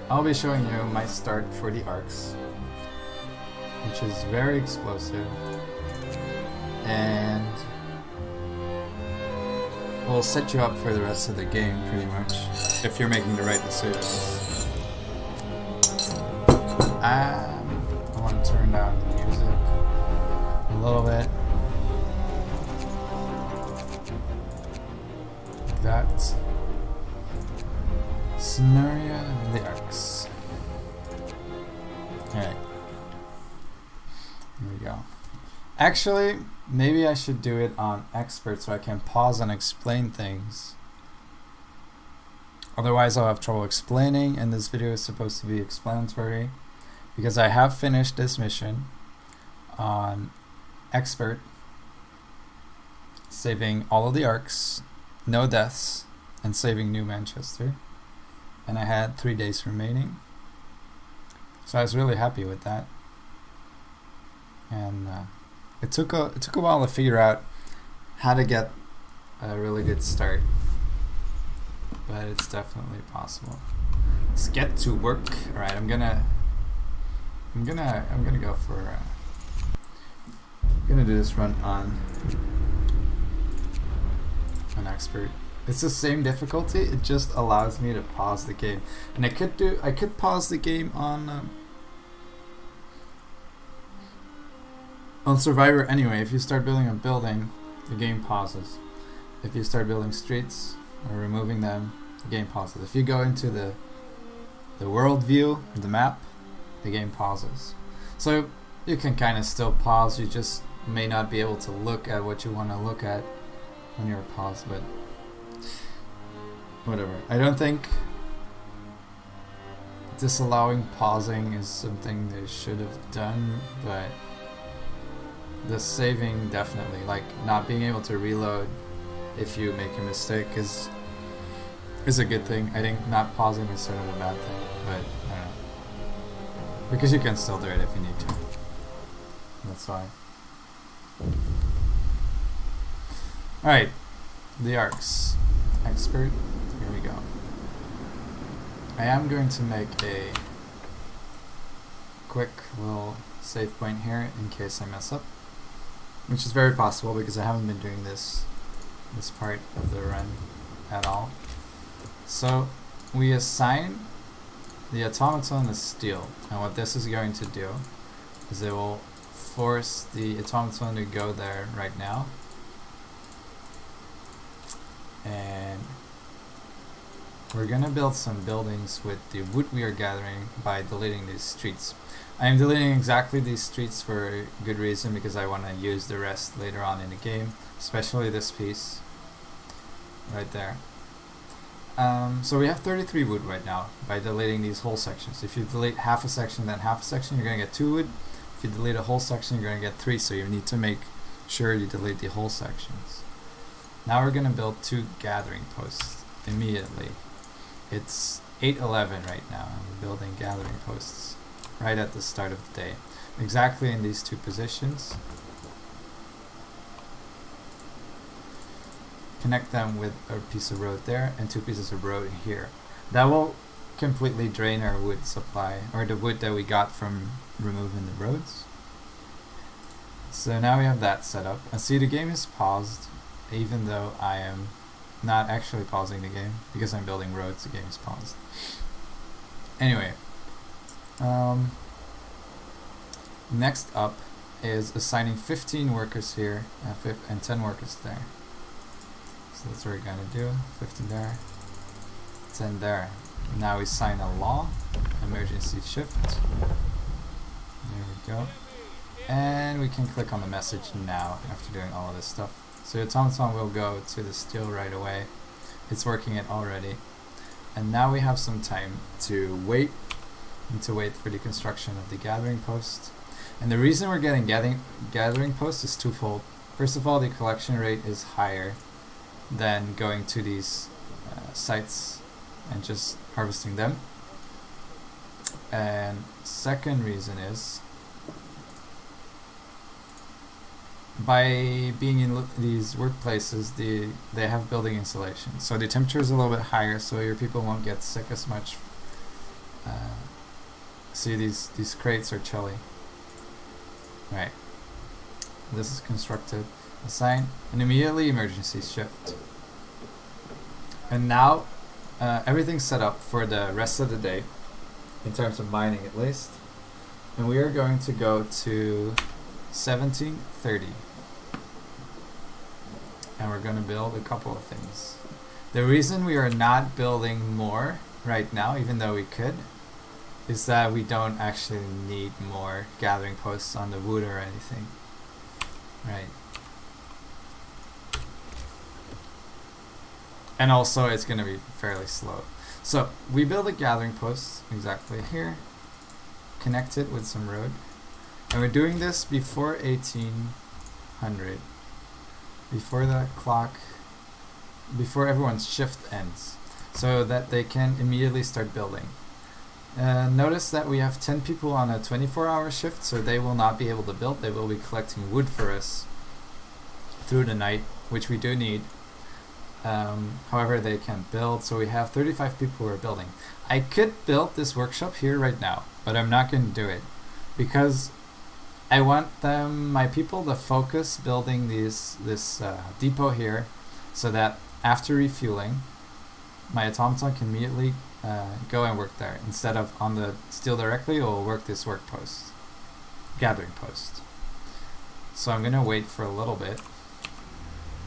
I'll be showing you my start for the Arks, which is very explosive, and will set you up for the rest of the game pretty much, if you're making the right decisions. I want to turn down the music a little bit. Like that. Scenario of the Arks. Alright. Here we go. Actually, maybe I should do it on expert so I can pause and explain things. Otherwise I'll have trouble explaining, and this video is supposed to be explanatory because I have finished this mission on expert, saving all of the Arks, no deaths, and saving New Manchester. And I had 3 days remaining, so I was really happy with that. And it took a while to figure out how to get a really good start, but it's definitely possible. Let's get to work. All right, I'm gonna go for. I'm gonna do this run on an expert. It's the same difficulty. It just allows me to pause the game, and I could pause the game on Survivor anyway. If you start building a building, the game pauses. If you start building streets or removing them, the game pauses. If you go into the world view, the map, the game pauses. So you can kind of still pause. You just may not be able to look at what you want to look at when you're paused, but whatever. I don't think disallowing pausing is something they should have done, but the saving definitely, like not being able to reload if you make a mistake is a good thing. I think not pausing is sort of a bad thing, but I don't know. Because you can still do it if you need to. That's why. Alright, the Arks. Expert. Here we go. I am going to make a quick little save point here in case I mess up, which is very possible because I haven't been doing this part of the run at all. So we assign the automaton the steel, and what this is going to do is it will force the automaton to go there right now, and we're gonna build some buildings with the wood we are gathering by deleting these streets. I am deleting exactly these streets for a good reason, because I want to use the rest later on in the game, especially this piece right there. So we have 33 wood right now by deleting these whole sections. If you delete half a section, then half a section, you're going to get 2 wood. If you delete a whole section, you're going to get 3, so you need to make sure you delete the whole sections. Now we're going to build 2 gathering posts immediately. It's 8:11 right now, and we're building gathering posts right at the start of the day, exactly in these 2 positions. Connect them with a piece of road there and 2 pieces of road here. That will completely drain our wood supply, or the wood that we got from removing the roads. So now we have that set up. And see, the game is paused, even though I am not actually pausing the game, because I'm building roads. The game is paused. Anyway, next up is assigning 15 workers here and 10 workers there. So that's what we're gonna do. 15 there, 10 there. Now we sign a law, emergency shift. There we go. And we can click on the message now after doing all of this stuff. So the automaton will go to the steel right away. It's working it already. And now we have some time to wait for the construction of the gathering post. And the reason we're getting gathering posts is twofold. First of all, the collection rate is higher than going to these sites and just harvesting them. And second reason is, by being in these workplaces, they have building insulation, so the temperature is a little bit higher, so your people won't get sick as much See, these crates are chilly. Right. This is constructed. Assign an immediately emergency shift. And now everything's set up for the rest of the day, in terms of mining at least. And we are going to go to 1730. And we're going to build a couple of things. The reason we are not building more right now, even though we could, is that we don't actually need more gathering posts on the wood or anything. Right. And also it's going to be fairly slow. So we build a gathering post exactly here, connect it with some road, and we're doing this before 1800, before the clock, before everyone's shift ends, so that they can immediately start building. Notice that we have 10 people on a 24-hour shift, so they will not be able to build. They will be collecting wood for us through the night, which we do need. However, they can't build, so we have 35 people who are building. I could build this workshop here right now, but I'm not going to do it because I want my people to focus building this depot here, so that after refueling, my automaton can immediately go and work there instead of on the steel directly. It will work this work post, gathering post. So I'm gonna wait for a little bit.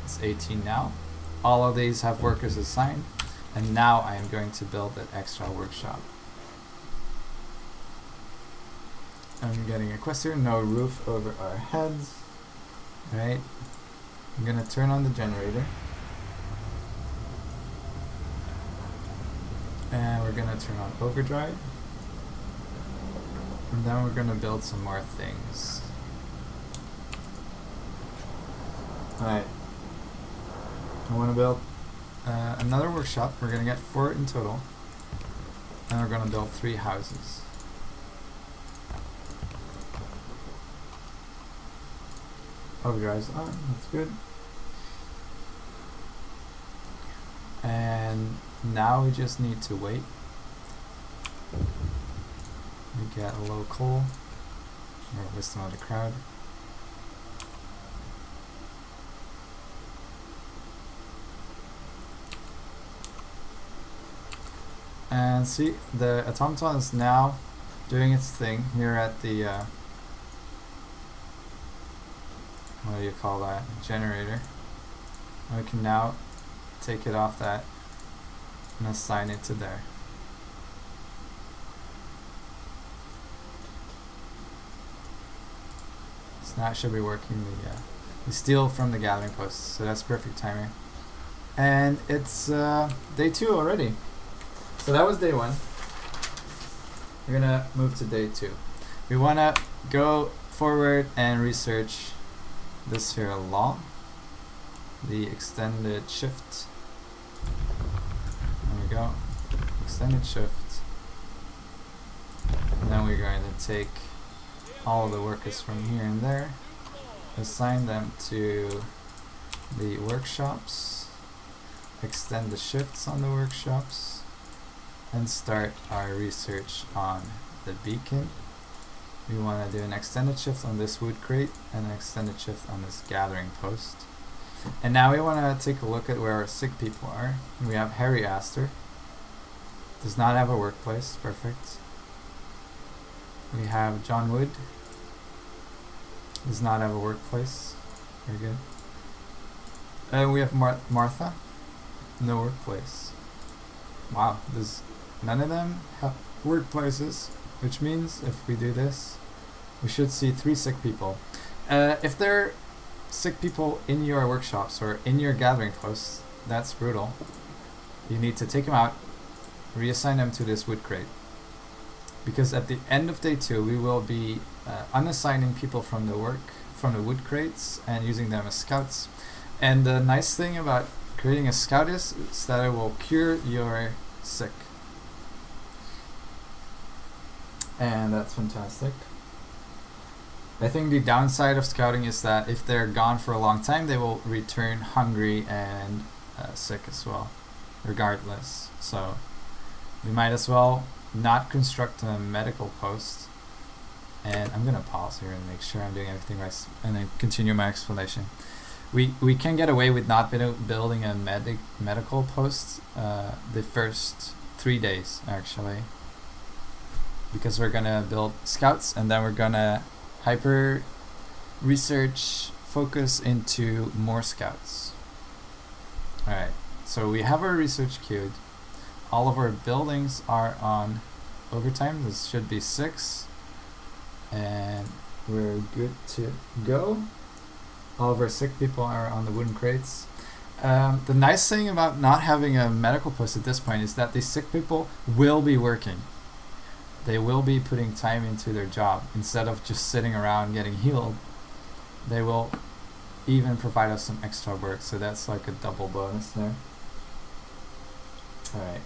It's 18 now. All of these have workers assigned, and now I am going to build that extra workshop. I'm getting a quest here. No roof over our heads. Right. I'm gonna turn on the generator. And we're gonna turn on overdrive. And then we're gonna build some more things. Alright. I wanna build another workshop. We're gonna get 4 in total. And we're gonna build 3 houses. Overdrive's on, that's good. And now we just need to wait. We get a low coal, or wisdom of the crowd. And see, the automaton is now doing its thing here at the what do you call that? Generator. And we can now take it off that and assign it to there. So now it should be working the steel from the gathering posts, so that's perfect timing. And it's day 2 already. So that was day 1. We're gonna move to day 2. We wanna go forward and research this here law, the extended shift. There we go, extended shift. And then we're going to take all the workers from here and there, assign them to the workshops, extend the shifts on the workshops, and start our research on the beacon. We want to do an extended shift on this wood crate and an extended shift on this gathering post. And now we want to take a look at where our sick people are. We have Harry Astor. Does not have a workplace. Perfect. We have John Wood. Does not have a workplace. Very good. And we have Martha. No workplace. Wow. None of them have workplaces, which means if we do this, we should see 3 sick people. If there are sick people in your workshops or in your gathering posts, that's brutal. You need to take them out, reassign them to this wood crate. Because at the end of day 2, we will be unassigning people from the wood crates and using them as scouts. And the nice thing about creating a scout is that it will cure your sick. And that's fantastic. I think the downside of scouting is that if they're gone for a long time, they will return hungry and sick as well, regardless. So we might as well not construct a medical post. And I'm gonna pause here and make sure I'm doing everything right, and then continue my explanation. We can get away with not building a medical post the first 3 days actually, because we're gonna build scouts, and then we're gonna hyper research focus into more scouts. Alright, so we have our research queued. All of our buildings are on overtime. This should be 6. And we're good to go. All of our sick people are on the wooden crates. The nice thing about not having a medical post at this point is that these sick people will be working. They will be putting time into their job instead of just sitting around getting healed. They will even provide us some extra work, so that's like a double bonus there. Alright.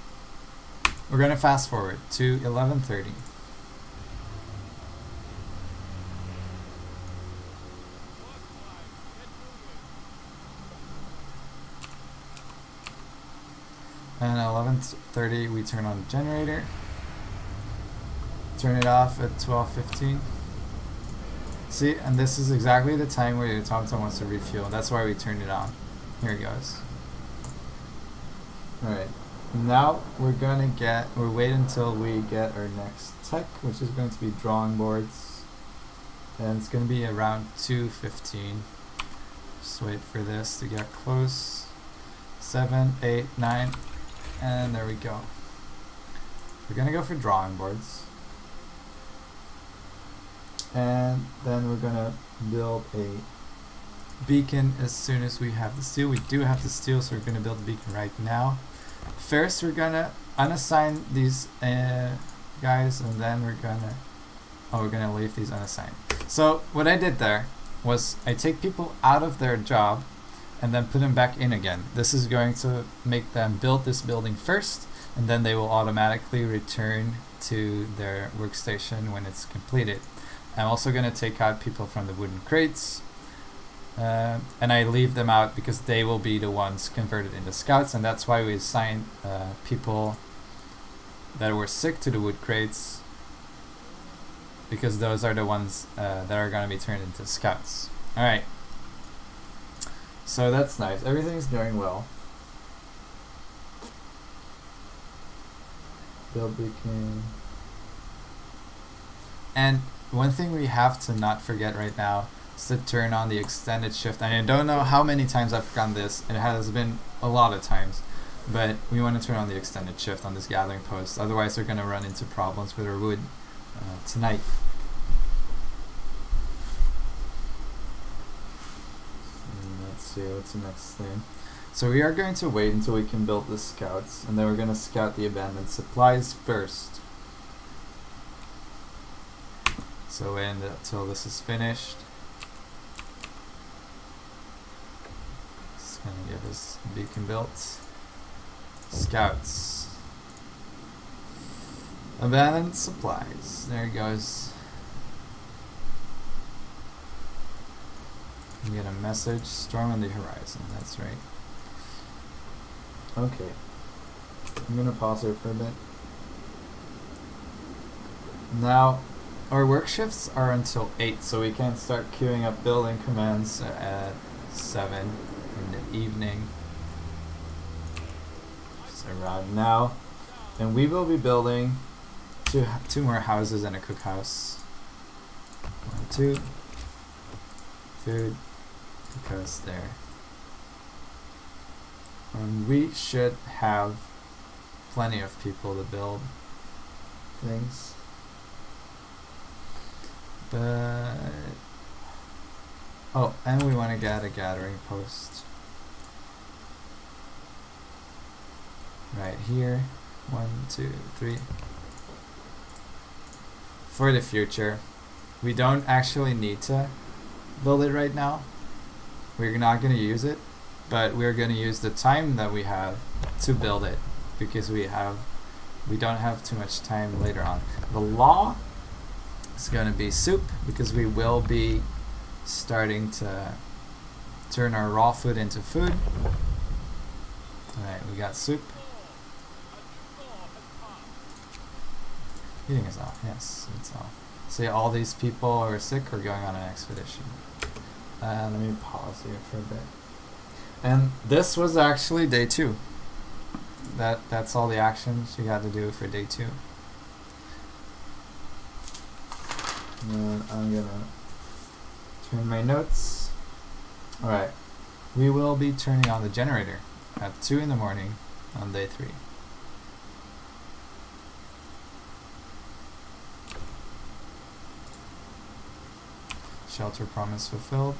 We're gonna fast forward to 11:30. And at 11:30 we turn on the generator. Turn it off at 12:15. See, and this is exactly the time where your TomTom wants to refuel. That's why we turned it on. Here it goes. Alright. Now we're wait until we get our next tech, which is going to be drawing boards. And it's going to be around 2:15. Just wait for this to get close. 7, 8, 9. And there we go. We're gonna go for drawing boards. And then we're gonna build a beacon as soon as we have the steel. We do have the steel, so we're gonna build a beacon right now. First, we're gonna unassign these guys, and then we're gonna leave these unassigned. So what I did there was I take people out of their job and then put them back in again. This is going to make them build this building first, and then they will automatically return to their workstation when it's completed. I'm also going to take out people from the wooden crates, and I leave them out because they will be the ones converted into scouts, and that's why we assigned people that were sick to the wood crates, because those are the ones that are going to be turned into scouts. Alright. So that's nice. Everything's going well. Build beacon. And one thing we have to not forget right now is to turn on the extended shift. And I don't know how many times I've forgotten this. It has been a lot of times. But we want to turn on the extended shift on this gathering post. Otherwise we're going to run into problems with our wood tonight. See what's the next thing. So we are going to wait until we can build the scouts, and then we're going to scout the abandoned supplies first. So wait until this is finished. It's going to give us a beacon built. Scouts. Abandoned supplies. There it goes. You get a message, storm on the horizon, that's right. Okay. I'm gonna pause here for a bit. Now, our work shifts are until 8, so we can start queuing up building commands at 7 in the evening. So around now. And we will be building two more houses and a cookhouse. 1, 2. Food. Because there. And we should have plenty of people to build things. But oh, and we want to get a gathering post right here. 1, 2, 3. For the future, we don't actually need to build it right now. We're not going to use it, but we're going to use the time that we have to build it, because we don't have too much time later on. The law is going to be soup, because we will be starting to turn our raw food into food. Alright, we got soup. Heating is off. Yes, it's off. See, all these people are sick or going on an expedition. Let me pause here for a bit. And this was actually day 2. That's all the actions you had to do for day 2. And I'm gonna turn my notes. Alright. We will be turning on the generator at 2 in the morning on day 3. Shelter promise fulfilled.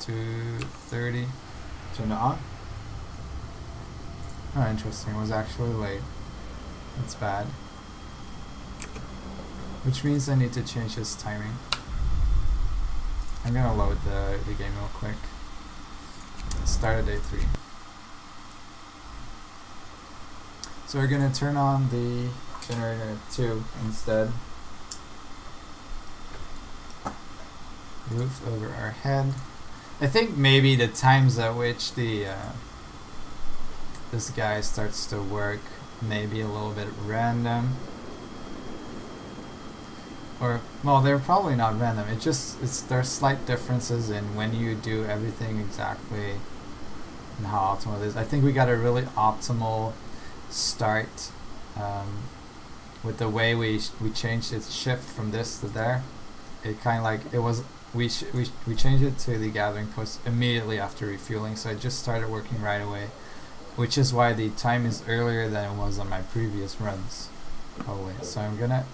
2:30. Turn it on. Oh, interesting. It was actually late. That's bad. Which means I need to change this timing. I'm gonna load the game real quick. Start at day 3. So we're gonna turn on the generator at 2 instead. Roof over our head. I think maybe the times at which the this guy starts to work may be a little bit random. Or, well, they're probably not random. There's slight differences in when you do everything exactly and how optimal it is. I think we got a really optimal start with the way we changed its shift from this to there. It kind of like it was. We changed it to the gathering post immediately after refueling, so it just started working right away, which is why the time is earlier than it was on my previous runs, probably. So I'm gonna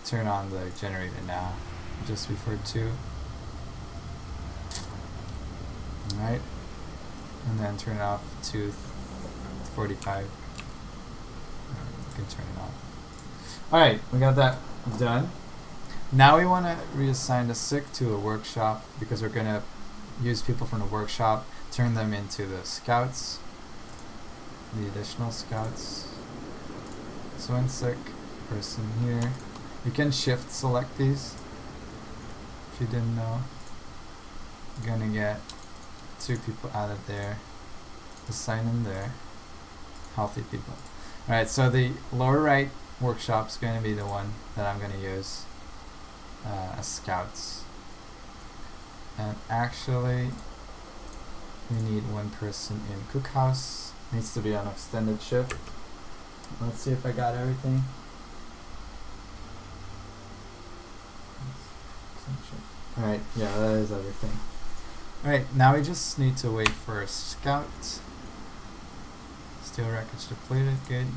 turn on the generator now, just before 2. Alright, and then turn it off to 2:45. You can turn it off. Alright, we got that done. Now we want to reassign the sick to a workshop because we're going to use people from the workshop, turn them into the scouts, the additional scouts. So one sick person here. You can shift select these if you didn't know. You're going to get 2 people out of there, assign them there, healthy people. Alright, so the lower right workshop is going to be the one that I'm going to use. As scouts, and actually we need 1 person in cookhouse. Needs to be on extended shift. Let's see if I got everything. Alright, yeah, that is everything. Alright, now we just need to wait for a scout. Steel wreckage depleted, good.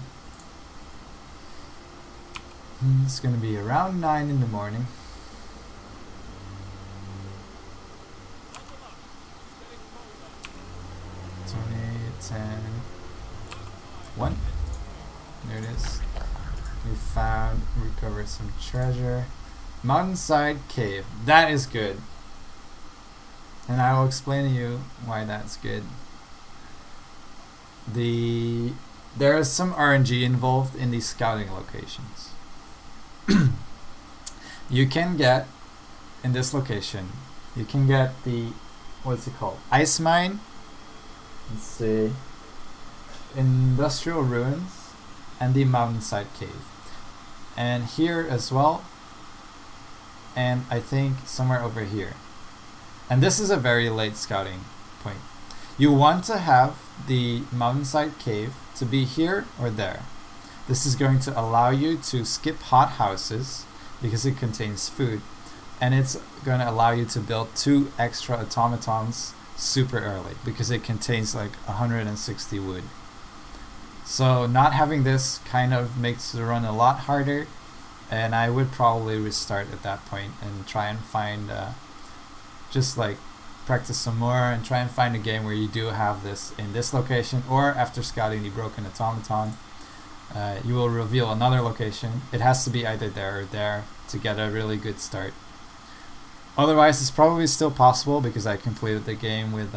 It's gonna be around 9 in the morning. 10, 1. There it is. We recovered some treasure. Mountainside cave. That is good. And I will explain to you why that's good. There is some RNG involved in these scouting locations. You can get, in this location, you can get the, what's it called? Ice mine. Let's see, industrial ruins and the mountainside cave, and here as well, and I think somewhere over here. And this is a very late scouting point. You want to have the mountainside cave to be here or there. This is going to allow you to skip hot houses because it contains food, and it's going to allow you to build 2 extra automatons super early because it contains like 160 wood. So not having this kind of makes the run a lot harder, and I would probably restart at that point and try and find just like practice some more and try and find a game where you do have this in this location, or after scouting the broken automaton you will reveal another location. It has to be either there or there to get a really good start. Otherwise, it's probably still possible because I completed the game with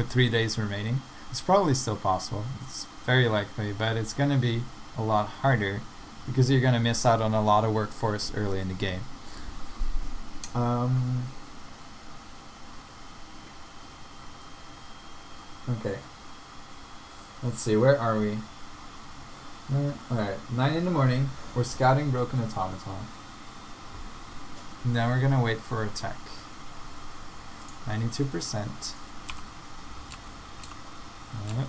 3 days remaining. It's probably still possible. It's very likely, but it's going to be a lot harder because you're going to miss out on a lot of workforce early in the game. Okay. Let's see, where are we? Alright, 9 in the morning. We're scouting broken automaton. Now we're gonna wait for a tech. 92%. And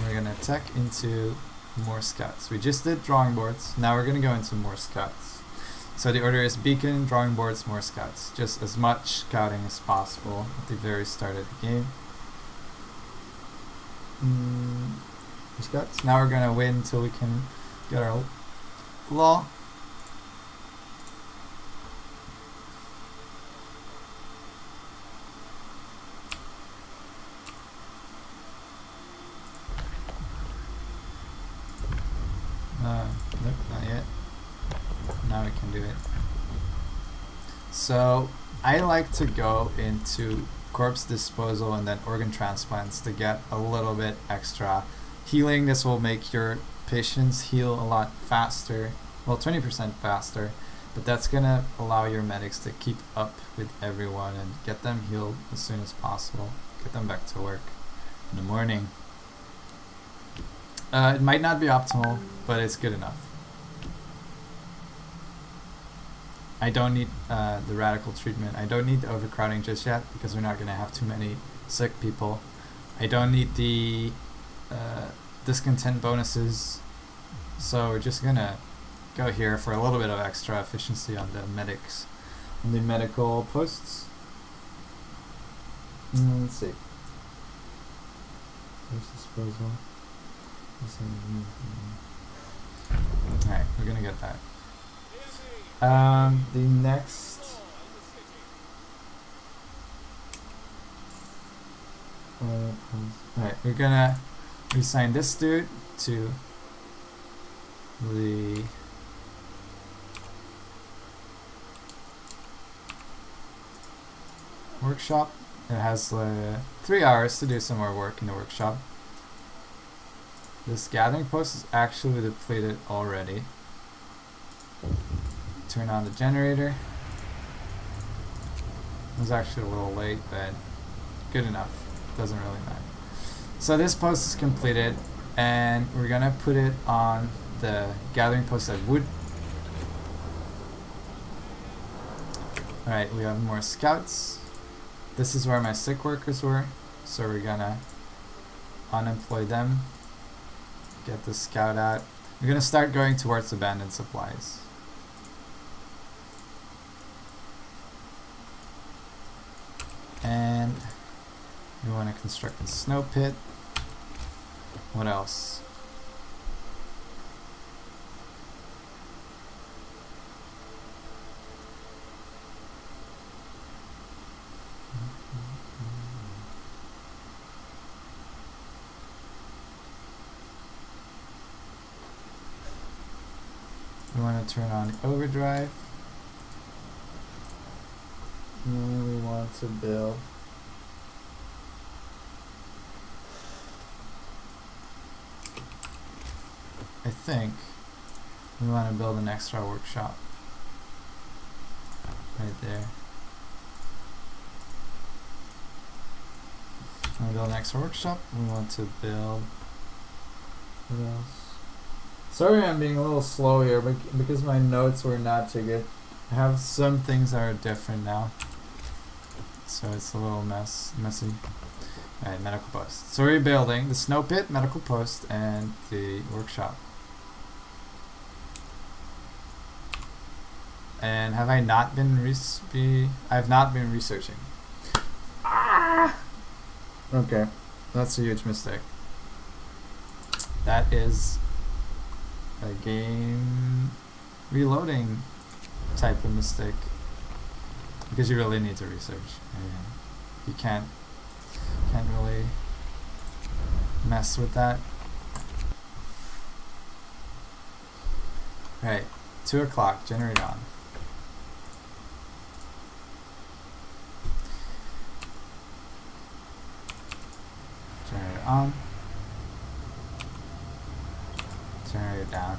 we're gonna tech into more scouts. We just did drawing boards. Now we're gonna go into more scouts. So the order is beacon, drawing boards, more scouts. Just as much scouting as possible at the very start of the game. Scouts. Now we're gonna wait until we can get our law. Nope, not yet. Now we can do it. So I like to go into corpse disposal and then organ transplants to get a little bit extra healing. This will make your patients heal a lot faster, well 20% faster, but that's gonna allow your medics to keep up with everyone and get them healed as soon as possible, get them back to work in the morning. It might not be optimal, but it's good enough. I don't need the radical treatment. I don't need the overcrowding just yet because we're not going to have too many sick people. I don't need the discontent bonuses, so we're just going to go here for a little bit of extra efficiency on the medics, on the medical posts. Let's see. There's disposal. Alright, we're going to get that. The next alright, we're gonna reassign this dude to the workshop. It has 3 hours to do some more work in the workshop. This gathering post is actually depleted already. Turn on the generator. It was actually a little late, but good enough. Doesn't really matter. So this post is completed, and we're gonna put it on the gathering post at wood. Alright, we have more scouts. This is where my sick workers were, so we're gonna unemploy them. Get the scout out. We're gonna start going towards abandoned supplies. And we want to construct a snow pit. What else? We want to turn on overdrive. And we want to build I think we want to build an extra workshop right there. We want to build an extra workshop. We want to build what else? Sorry I'm being a little slow here, but because my notes were not too good. I have some things that are different now, so it's a little messy. Alright, medical post. So we're building the snow pit, medical post, and the workshop. And have I not been I've not been researching. Okay, that's a huge mistake. That is a game reloading type of mistake, because you really need to research. You can't really mess with that. Right, 2 o'clock, generate on. Generator on. Generator down.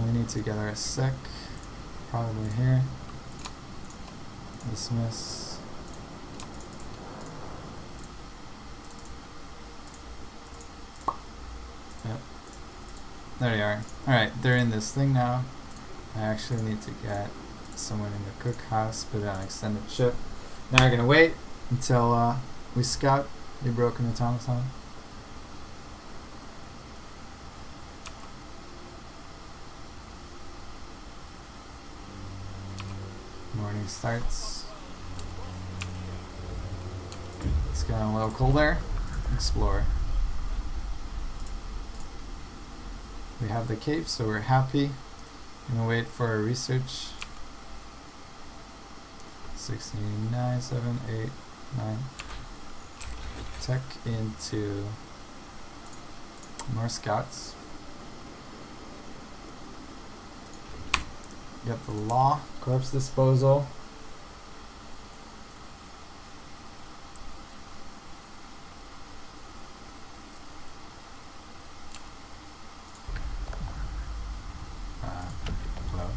We need to get our sec, probably here. Dismiss. There they are. Alright, they're in this thing now. I actually need to get someone in the cookhouse, put it on extended shift. Now we're gonna wait until we scout the broken automaton. Morning starts. It's getting a little cold there. Explore. We have the cave, so we're happy. Gonna wait for our research. 69, 7, 8, 9. Tech into more scouts. Get the law, corpse disposal. Hello.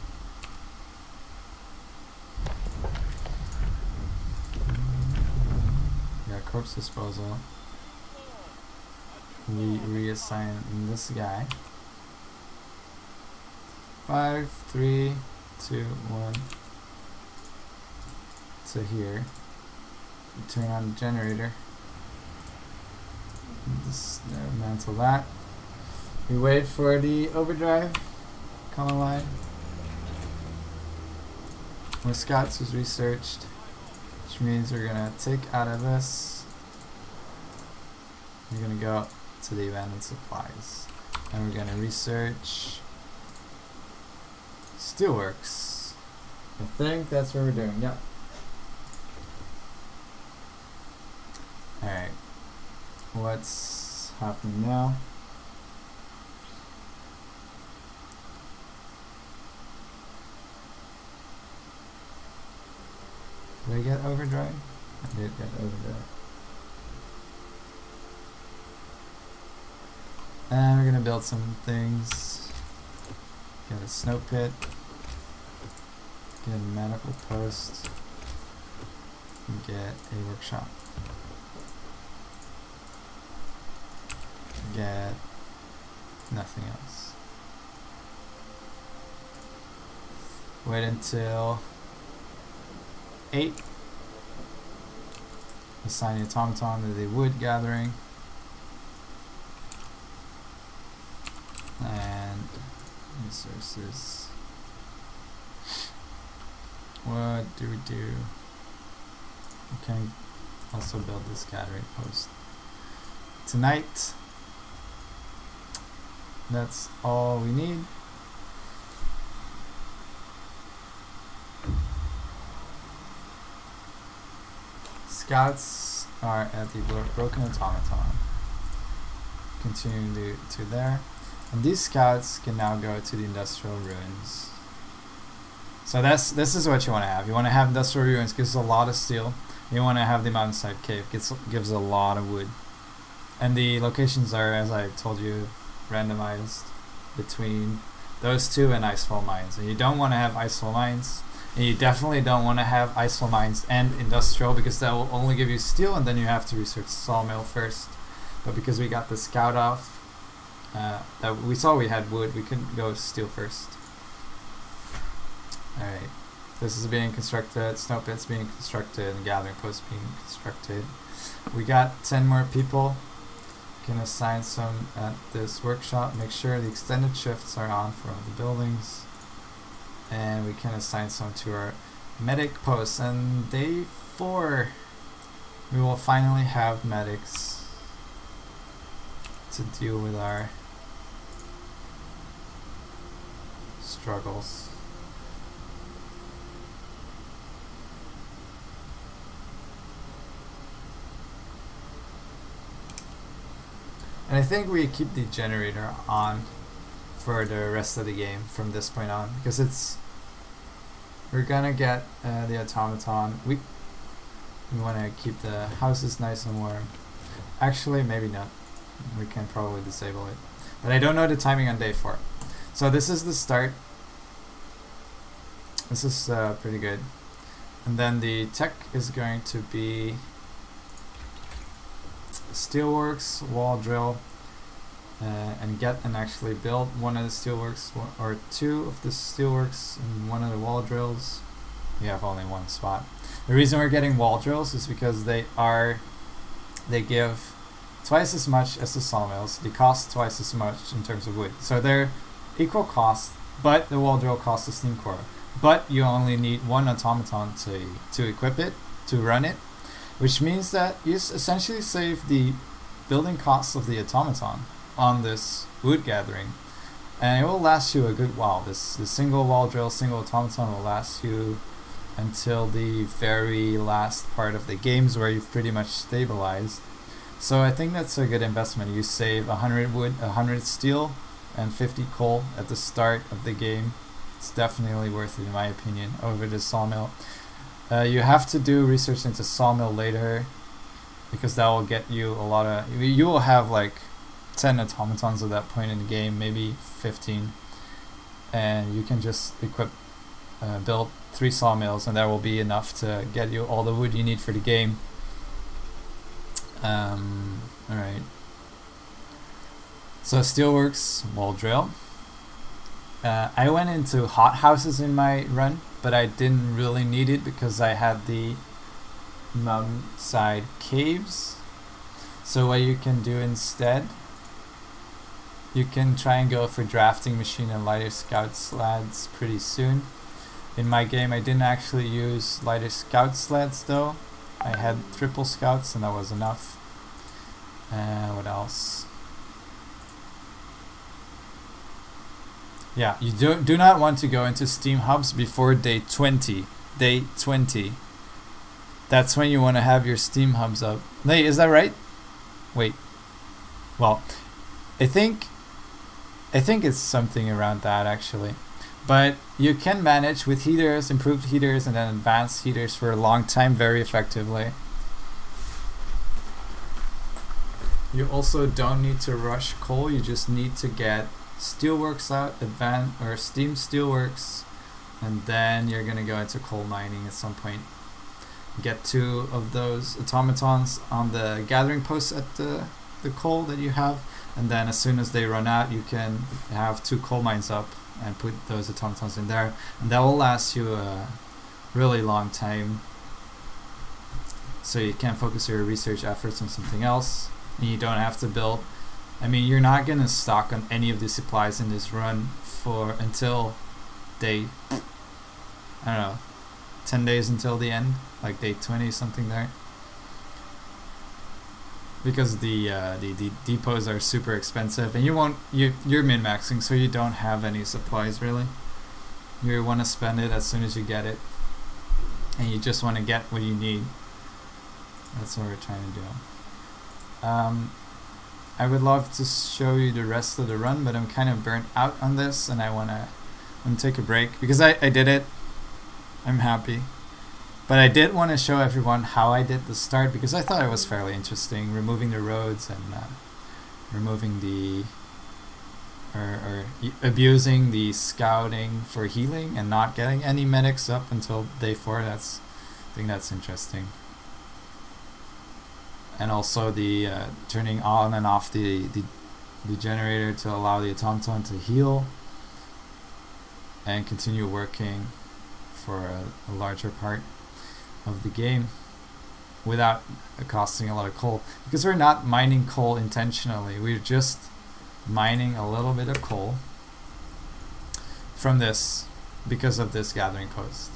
Yeah, corpse disposal. We reassign this guy. 5, 3, 2, 1 to here. Turn on the generator. Dismantle that. We wait for the overdrive. Come online. More scouts was researched, which means we're gonna take out of this. We're gonna go to the abandoned supplies, and we're gonna research Steelworks. I think that's what we're doing. Yep. Alright. What's happening now? Did I get overdrive? I did get overdrive. And we're gonna build some things. Get a snow pit. Get a medical post. And get a workshop. Get nothing else. Wait until 8. Assign the automaton to the wood gathering. And resources. What do we do? We can also build this gathering post. Tonight, that's all we need. Scouts are at the broken automaton. Continue to there. And these scouts can now go to the industrial ruins. So this is what you want to have. You want to have industrial ruins, gives a lot of steel. You want to have the mountainside cave, gives a lot of wood. And the locations are, as I told you, randomized between those two and icefall mines. And you don't want to have icefall mines. And you definitely don't want to have icefall mines and industrial, because that will only give you steel, and then you have to research Sawmill first. But because we got the scout off, that we saw we had wood, we couldn't go steel first. Alright, this is being constructed, snow pits being constructed, and gathering posts being constructed. We got 10 more people. Can assign some at this workshop. Make sure the extended shifts are on for all the buildings. And we can assign some to our medic posts. And day 4, we will finally have medics to deal with our struggles. And I think we keep the generator on for the rest of the game from this point on, because we're gonna get the automaton. We want to keep the houses nice and warm. Actually, maybe not. We can probably disable it, but I don't know the timing on day 4. So this is the start. This is pretty good. And then the tech is going to be steelworks, wall drill, and get and actually build one of the steelworks or two of the steelworks and one of the wall drills. We have only one spot. The reason we're getting wall drills is because they give twice as much as the sawmills. They cost twice as much in terms of wood. So they're equal cost, but the wall drill costs a steam core. But you only need one automaton to equip it, to run it, which means that you essentially save the building costs of the automaton on this wood gathering. And it will last you a good while. This single wall drill, single automaton will last you until the very last part of the games where you've pretty much stabilized. So I think that's a good investment. You save 100 wood, 100 steel, and 50 coal at the start of the game. It's definitely worth it in my opinion over the sawmill. You have to do research into sawmill later because that will get you a lot of, you will have like 10 automatons at that point in the game, maybe 15, and you can just build 3 sawmills and that will be enough to get you all the wood you need for the game. Alright, so steelworks, wall drill. I went into hothouses in my run, but I didn't really need it because I had the mountainside caves. So what you can do instead, you can try and go for drafting machine and lighter scout sleds pretty soon. In my game I didn't actually use lighter scout sleds though. I had triple scouts and that was enough. What else? Yeah, you do not want to go into steam hubs before day 20. Day 20. That's when you want to have your steam hubs up. Hey, is that right? Wait. Well, I think it's something around that actually. But you can manage with heaters, improved heaters, and then advanced heaters for a long time very effectively. You also don't need to rush coal, you just need to get steelworks out, steam steelworks, and then you're gonna go into coal mining at some point. Get 2 of those automatons on the gathering posts at the coal that you have, and then as soon as they run out you can have 2 coal mines up and put those automatons in there, and that will last you a really long time, so you can focus your research efforts on something else and you don't have to build. I mean, you're not gonna stock on any of the supplies in this run until day, I don't know, 10 days until the end, like day 20 something there, because the depots are super expensive and you're min-maxing, so you don't have any supplies really. You want to spend it as soon as you get it and you just want to get what you need. That's what we're trying to do. I would love to show you the rest of the run, but I'm kind of burnt out on this and I want to take a break because I did it. I'm happy. But I did want to show everyone how I did the start because I thought it was fairly interesting, removing the roads and removing abusing the scouting for healing and not getting any medics up until day 4. I think that's interesting. And also the turning on and off the generator to allow the automaton to heal and continue working for a larger part of the game without costing a lot of coal, because we're not mining coal intentionally. We're just mining a little bit of coal from this because of this gathering post.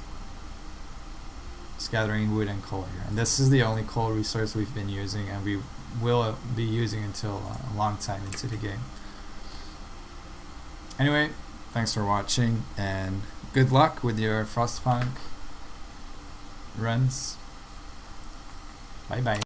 It's gathering wood and coal here, and this is the only coal resource we've been using and we will be using until a long time into the game. Anyway, thanks for watching and good luck with your Frostpunk runs. Bye bye.